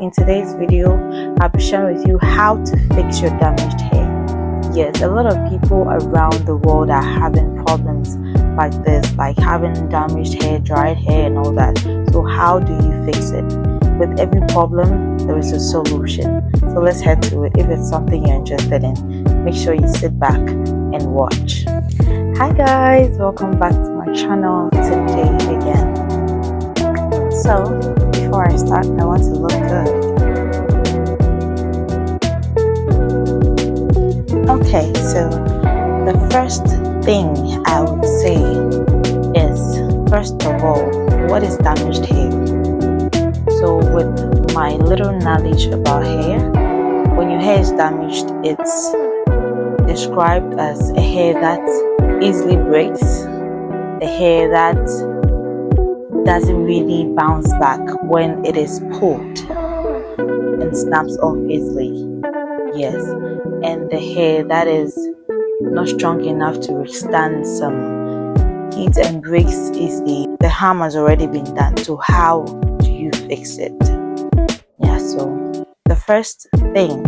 In today's video, I'll be sharing with you how to fix your damaged hair. Yes, a lot of people around the world are having problems like this, like having damaged hair, dried hair and all that. So how do you fix it? With every problem, there is a solution. So let's head to it. If it's something you're interested in, make sure you sit back and watch. Hi guys, welcome back to my channel today again. So before I start, I want to look good. Okay, so the first thing I would say is, first of all, what is damaged hair? So with my little knowledge about hair, when your hair is damaged, it's described as a hair that easily breaks, a hair that doesn't really bounce back when it is pulled and snaps off easily. Yes, and the hair that is not strong enough to withstand some heat and breaks easily. The harm has already been done. So how do you fix it? Yeah, so the first thing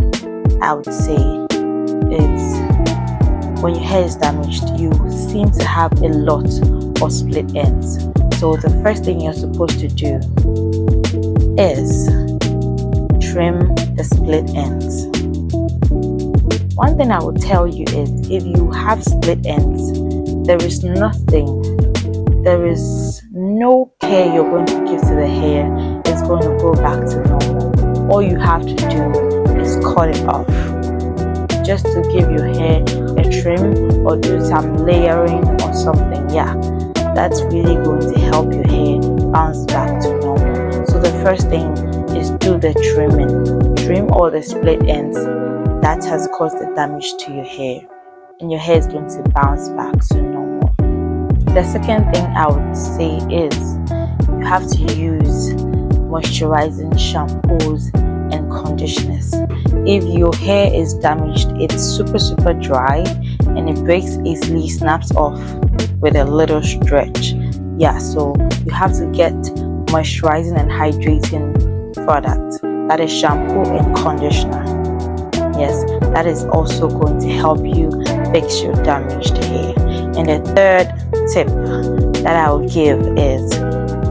I would say is, when your hair is damaged, you seem to have a lot of split ends. So the first thing you're supposed to do is trim the split ends. One thing I will tell you is, if you have split ends, there is no care you're going to give to the hair. It's going to go back to normal. All you have to do is cut it off. Just to give your hair a trim or do some layering or something. Yeah, that's really going to help your hair bounce back to normal. So the first thing is do the trimming. Trim all the split ends that has caused the damage to your hair, and your hair is going to bounce back to normal. The second thing I would say is, you have to use moisturizing shampoos and conditioners. If your hair is damaged, it's super dry and it breaks easily, snaps off with a little stretch. Yeah, so you have to get moisturizing and hydrating product, that is shampoo and conditioner. Yes, that is also going to help you fix your damaged hair. And the third tip that I will give is,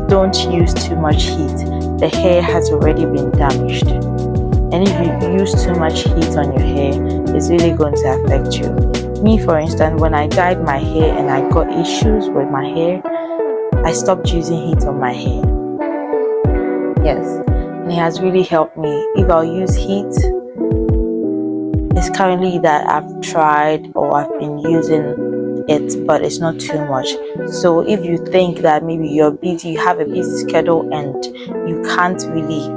don't use too much heat. The hair has already been damaged, and if you use too much heat on your hair, it's really going to affect you. Me, for instance, when I dyed my hair and I got issues with my hair, I stopped using heat on my hair. Yes, and it has really helped me. If I'll use heat, it's currently that I've tried or I've been using it, but it's not too much. So if you think that maybe you're busy, you have a busy schedule and you can't really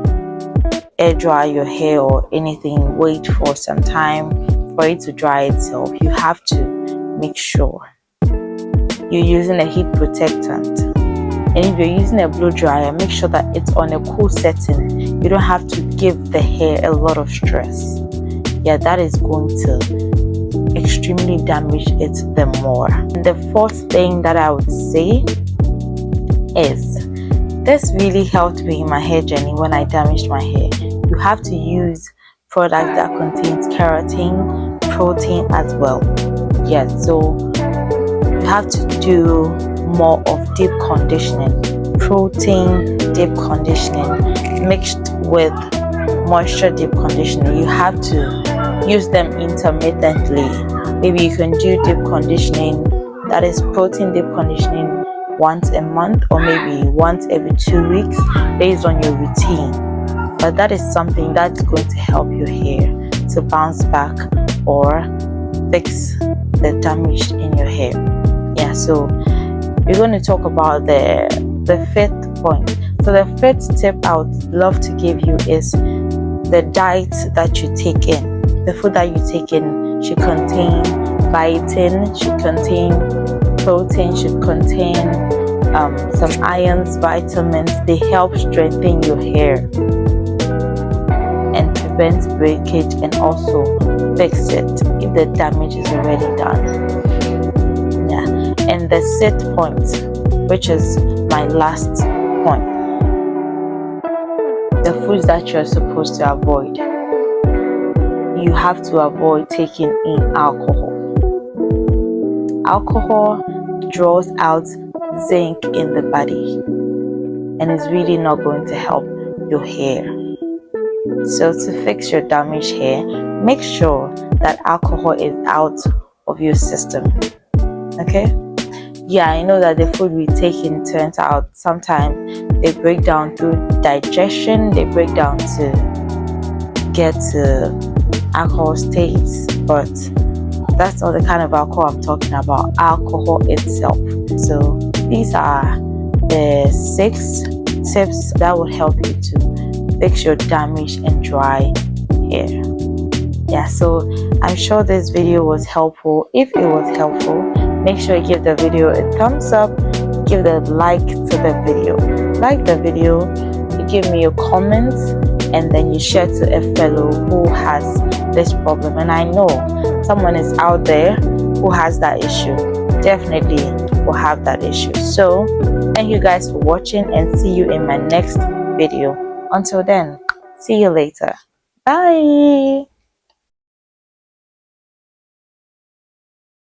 air dry your hair or anything, wait for some time for it to dry itself, you have to make sure you're using a heat protectant. And if you're using a blow dryer, make sure that it's on a cool setting. You don't have to give the hair a lot of stress. Yeah, that is going to extremely damage it the more. And the fourth thing that I would say is, this really helped me in my hair journey when I damaged my hair. You have to use product that contains keratin, protein as well. Yes, so you have to do more of deep conditioning, protein deep conditioning mixed with moisture deep conditioning. You have to use them intermittently. Maybe you can do deep conditioning, that is protein deep conditioning, once a month or maybe once every 2 weeks based on your routine. But that is something that's going to help your hair to bounce back or fix the damage in your hair. Yeah, so we're going to talk about the fifth point. So the fifth tip I would love to give you is the diet that you take in. The food that you take in should contain biotin, should contain protein, should contain some irons, vitamins. They help strengthen your hair and prevent breakage and also fix it if the damage is already done. Yeah, and the sixth point, which is my last point, the the foods that you're supposed to avoid. You have to avoid taking in alcohol. Alcohol draws out zinc in the body and is really not going to help your hair. So to fix your damaged hair, make sure that alcohol is out of your system. Okay? Yeah, I know that the food we take in turns out sometimes they break down through digestion, they break down to get to alcohol states, but that's not the kind of alcohol I'm talking about, alcohol itself. So these are the 6 tips that will help you to fix your damaged and dry hair. Yeah, so I'm sure this video was helpful. If it was helpful, make sure you give the video a thumbs up, give the like to the video. Like the video, you give me your comments, and then you share to a fellow who has this problem. And I know someone is out there who has that issue, definitely will have that issue. So thank you guys for watching, and see you in my next video. Until then, see you later. Bye.